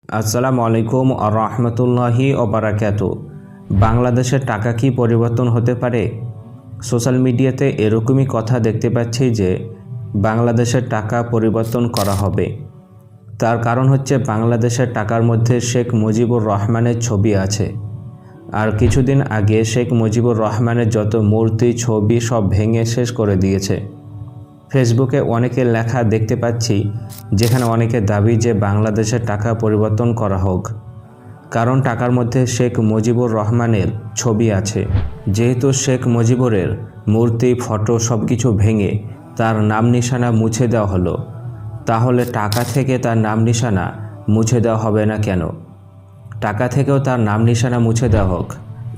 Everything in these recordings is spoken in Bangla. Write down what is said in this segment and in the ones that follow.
আসসালামু আলাইকুম আ রহমতুল্লাহি ও বারাকাতু। বাংলাদেশের টাকা কি পরিবর্তন হতে পারে? সোশ্যাল মিডিয়াতে এরকমই কথা দেখতে পাচ্ছি যে বাংলাদেশের টাকা পরিবর্তন করা হবে। তার কারণ হচ্ছে বাংলাদেশের টাকার মধ্যে শেখ মুজিবুর রহমানের ছবি আছে। আর কিছুদিন আগে শেখ মুজিবুর রহমানের যত মূর্তি ছবি সব ভেঙে শেষ করে দিয়েছে। ফেসবুকে অনেকের লেখা দেখতে পাচ্ছি, যেখানে অনেকে দাবি যে বাংলাদেশের টাকা পরিবর্তন করা হোক, কারণ টাকার মধ্যে শেখ মুজিবুর রহমানের ছবি আছে। যেহেতু শেখ মুজিবুরের মূর্তি ফটো সব কিছু ভেঙে তার নাম নিশানা মুছে দেওয়া হলো, তাহলে টাকা থেকে তার নাম নিশানা মুছে দেওয়া হবে না কেন? টাকা থেকেও তার নাম নিশানা মুছে দেওয়া হোক,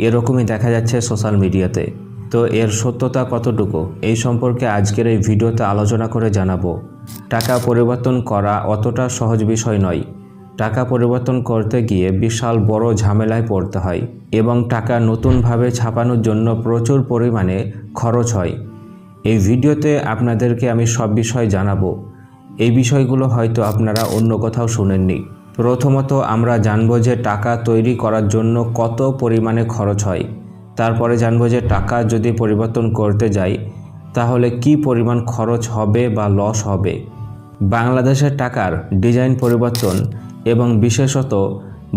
এরকমই দেখা যাচ্ছে সোশ্যাল মিডিয়াতে। তো এর সত্যতা কতটুকু এই সম্পর্কে আজকের এই ভিডিওতে আলোচনা করে জানাবো। টাকা পরিবর্তন করা অতটা সহজ বিষয় নয়। টাকা পরিবর্তন করতে গিয়ে বিশাল বড় ঝামেলায় পড়তে হয় এবং টাকা নতুনভাবে ছাপানোর জন্য প্রচুর পরিমাণে খরচ হয়। এই ভিডিওতে আপনাদেরকে আমি সব বিষয় জানাবো। এই বিষয়গুলো হয়তো আপনারা অন্য কোথাও শুনেননি। প্রথমত আমরা জানবো যে টাকা তৈরি করার জন্য কত পরিমাণে খরচ হয়। তারপরে জানবো যে টাকা যদি পরিবর্তন করতে যাই তাহলে কি পরিমাণ খরচ হবে বা লস হবে। বাংলাদেশের টাকার ডিজাইন পরিবর্তন এবং বিশেষত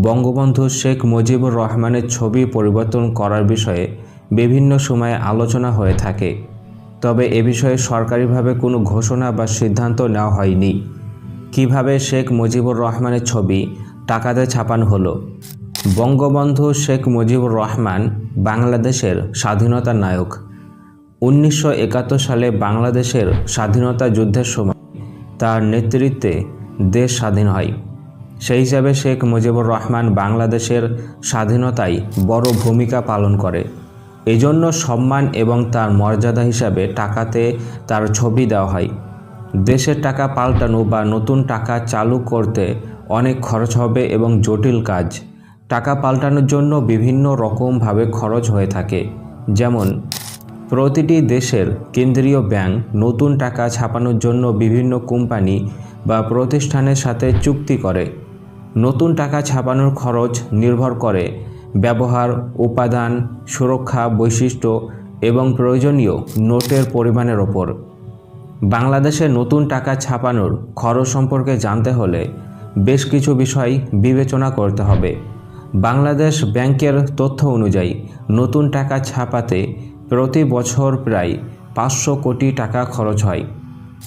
বঙ্গবন্ধু শেখ মুজিবুর রহমানের ছবি পরিবর্তন করার বিষয়ে বিভিন্ন সময়ে আলোচনা হয়ে থাকে। তবে এ বিষয়ে সরকারিভাবে কোনো ঘোষণা বা সিদ্ধান্ত নেওয়া হয়নি। কিভাবে শেখ মুজিবুর রহমানের ছবি টাকাতে ছাপানো হলো? বঙ্গবন্ধু শেখ মুজিবুর রহমান বাংলাদেশের স্বাধীনতার নায়ক। 1971 সালে বাংলাদেশের স্বাধীনতা যুদ্ধের সময় তার নেতৃত্বে দেশ স্বাধীন হয়। সেই হিসাবে শেখ মুজিবুর রহমান বাংলাদেশের স্বাধীনতায় বড় ভূমিকা পালন করে। এজন্য সম্মান এবং তার মর্যাদা হিসাবে টাকাতে তার ছবি দেওয়া হয়। দেশের টাকা পাল্টানো বা নতুন টাকা চালু করতে অনেক খরচ হবে এবং জটিল কাজ। টাকা পাল্টানোর জন্য বিভিন্ন রকমভাবে খরচ হয়ে থাকে। যেমন প্রতিটি দেশের কেন্দ্রীয় ব্যাংক নতুন টাকা ছাপানোর জন্য বিভিন্ন কোম্পানি বা প্রতিষ্ঠানের সাথে চুক্তি করে। নতুন টাকা ছাপানোর খরচ নির্ভর করে ব্যবহার, উপাদান, সুরক্ষা, বৈশিষ্ট্য এবং প্রয়োজনীয় নোটের পরিমাণের ওপর। বাংলাদেশে নতুন টাকা ছাপানোর খরচ সম্পর্কে জানতে হলে বেশ কিছু বিষয় বিবেচনা করতে হবে। বাংলাদেশ ব্যাংকের তথ্য অনুযায়ী নতুন টাকা ছাপাতে প্রতি বছর প্রায় 500 কোটি টাকা খরচ হয়।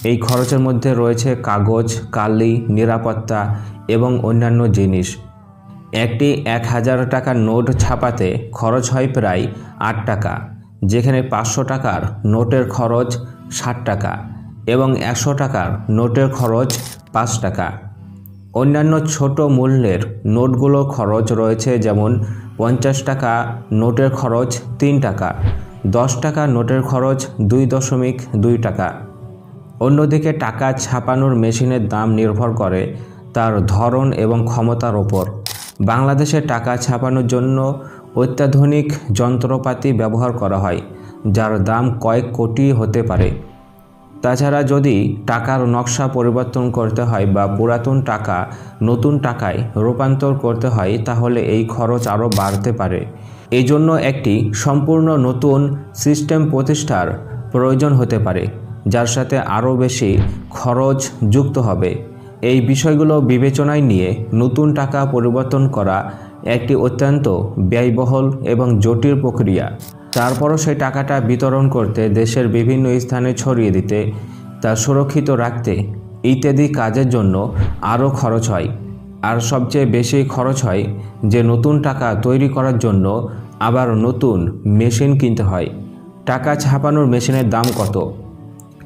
এই খরচের মধ্যে রয়েছে কাগজ, কালি, নিরাপত্তা এবং অন্যান্য জিনিস। একটি 1000 টাকার নোট ছাপাতে খরচ হয় প্রায় 8 টাকা, যেখানে 500 টাকার নোটের খরচ 60 টাকা এবং 100 টাকার নোটের খরচ 5 টাকা। অন্যান্য ছোট মূল্যের নোটগুলোর খরচ রয়েছে, যেমন 50 টাকা নোটের খরচ 3 টাকা, 10 টাকা নোটের খরচ 2.2 টাকা। অন্যদিকে টাকা ছাপানোর মেশিনের দাম নির্ভর করে তার ধরন এবং ক্ষমতার ওপর। বাংলাদেশে টাকা ছাপানোর জন্য অত্যাধুনিক যন্ত্রপাতি ব্যবহার করা হয়, যার দাম কয়েক কোটি হতে পারে। তাছাড়া যদি টাকার নকশা পরিবর্তন করতে হয় বা পুরাতন টাকা নতুন টাকায় রূপান্তর করতে হয়, তাহলে এই খরচ আরও বাড়তে পারে। এই জন্য একটি সম্পূর্ণ নতুন সিস্টেম প্রতিষ্ঠার প্রয়োজন হতে পারে, যার সাথে আরও বেশি খরচ যুক্ত হবে। এই বিষয়গুলো বিবেচনায় নিয়ে নতুন টাকা পরিবর্তন করা একটি অত্যন্ত ব্যয়বহুল এবং জটিল প্রক্রিয়া। তারপরও সেই টাকাটা বিতরণ করতে, দেশের বিভিন্ন স্থানে ছড়িয়ে দিতে, তা সুরক্ষিত রাখতে ইত্যাদি কাজের জন্য আরও খরচ হয়। আর সবচেয়ে বেশি খরচ হয় যে নতুন টাকা তৈরি করার জন্য আবার নতুন মেশিন কিনতে হয়। টাকা ছাপানোর মেশিনের দাম কত?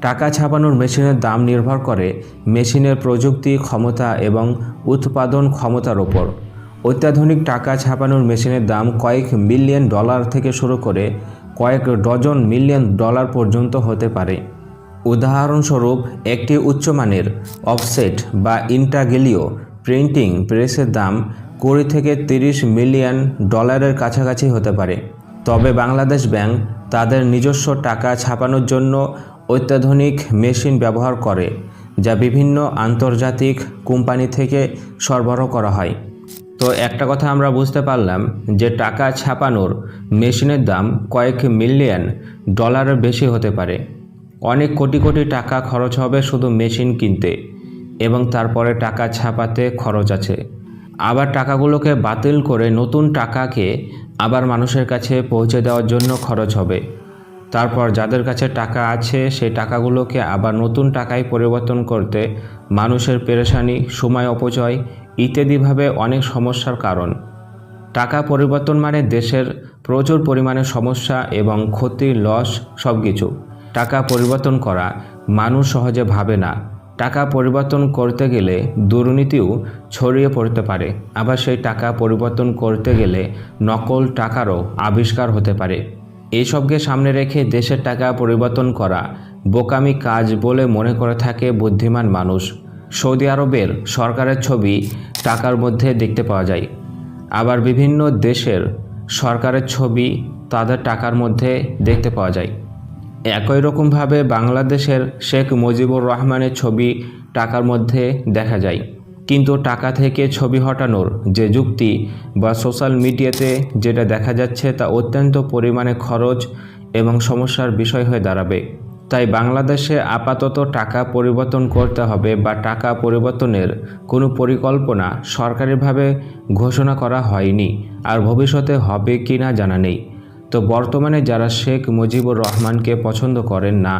টাকা ছাপানোর মেশিনের দাম নির্ভর করে মেশিনের প্রযুক্তি, ক্ষমতা এবং উৎপাদন ক্ষমতার ওপর। অত্যাধুনিক টাকা ছাপানোর মেশিনের দাম কয়েক মিলিয়ন ডলার থেকে শুরু করে কয়েক ডজন মিলিয়ন ডলার পর্যন্ত হতে পারে। উদাহরণস্বরূপ, একটি উচ্চমানের অফসেট বা ইন্টাগ্রেলীয় প্রিন্টিং প্রেসের দাম 20 থেকে 30 মিলিয়ন ডলারের কাছাকাছি হতে পারে। তবে বাংলাদেশ ব্যাংক তাদের নিজস্ব টাকা ছাপানোর জন্য অত্যাধুনিক মেশিন ব্যবহার করে, যা বিভিন্ন আন্তর্জাতিক কোম্পানি থেকে সরবরাহ করা হয়। তো একটা কথা আমরা বুঝতে পারলাম যে টাকা ছাপানোর মেশিনের দাম কয়েক মিলিয়ন ডলারের বেশি হতে পারে। অনেক কোটি কোটি টাকা খরচ হবে শুধু মেশিন কিনতে, এবং তারপরে টাকা ছাপাতে খরচ আছে। আবার টাকাগুলোকে বাতিল করে নতুন টাকাকে আবার মানুষের কাছে পৌঁছে দেওয়ার জন্য খরচ হবে। তারপর যাদের কাছে টাকা আছে সেই টাকাগুলোকে আবার নতুন টাকায় পরিবর্তন করতে মানুষের পেরেশানি, সময় অপচয় ইত্যাদিভাবে অনেক সমস্যার কারণ। টাকা পরিবর্তন মানে দেশের প্রচুর পরিমাণে সমস্যা এবং ক্ষতি, লস সব কিছু। টাকা পরিবর্তন করা মানুষ সহজে ভাবে না। টাকা পরিবর্তন করতে গেলে দুর্নীতিও ছড়িয়ে পড়তে পারে। আবার সেই টাকা পরিবর্তন করতে গেলে নকল টাকারও আবিষ্কার হতে পারে। এইসবকে সামনে রেখে দেশের টাকা পরিবর্তন করা বোকামি কাজ বলে মনে করে থাকে বুদ্ধিমান মানুষ। সৌদি আরবের সরকারের ছবি টাকার মধ্যে দেখতে পাওয়া যায়। আবার বিভিন্ন দেশের সরকারের ছবি তাদের টাকার মধ্যে দেখতে পাওয়া যায়। একই রকমভাবে বাংলাদেশের শেখ মুজিবুর রহমানের ছবি টাকার মধ্যে দেখা যায়। কিন্তু টাকা থেকে ছবি হটানোর যে যুক্তি বা সোশ্যাল মিডিয়াতে যেটা দেখা যাচ্ছে তা অত্যন্ত পরিমাণে খরচ এবং সমস্যার বিষয় হয়ে দাঁড়াবে। তাই বাংলাদেশে আপাতত টাকা পরিবর্তন করতে হবে বা টাকা পরিবর্তনের কোনো পরিকল্পনা সরকারিভাবে ঘোষণা করা হয়নি, আর ভবিষ্যতে হবে কি না জানা নেই। তো বর্তমানে যারা শেখ মুজিবুর রহমানকে পছন্দ করেন না,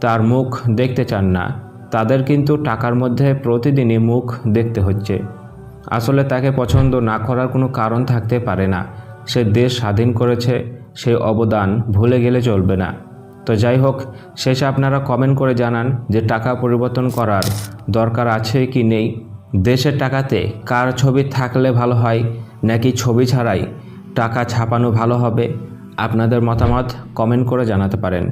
তার মুখ দেখতে চান না, তাদের কিন্তু টাকার মধ্যে প্রতিদিনই মুখ দেখতে হচ্ছে। আসলে তাকে পছন্দ না করার কোনো কারণ থাকতে পারে না। সে দেশ স্বাধীন করেছে, সেই অবদান ভুলে গেলে চলবে না। তো যাই হোক, শেষে আপনারা কমেন্ট করে জানান যে টাকা পরিবর্তন করার দরকার আছে কি নেই। দেশের টাকাতে কার ছবি থাকলে ভালো হয়, নাকি ছবি ছাড়াই টাকা ছাপানো ভালো হবে? আপনাদের মতামত কমেন্ট করে জানাতে পারেন।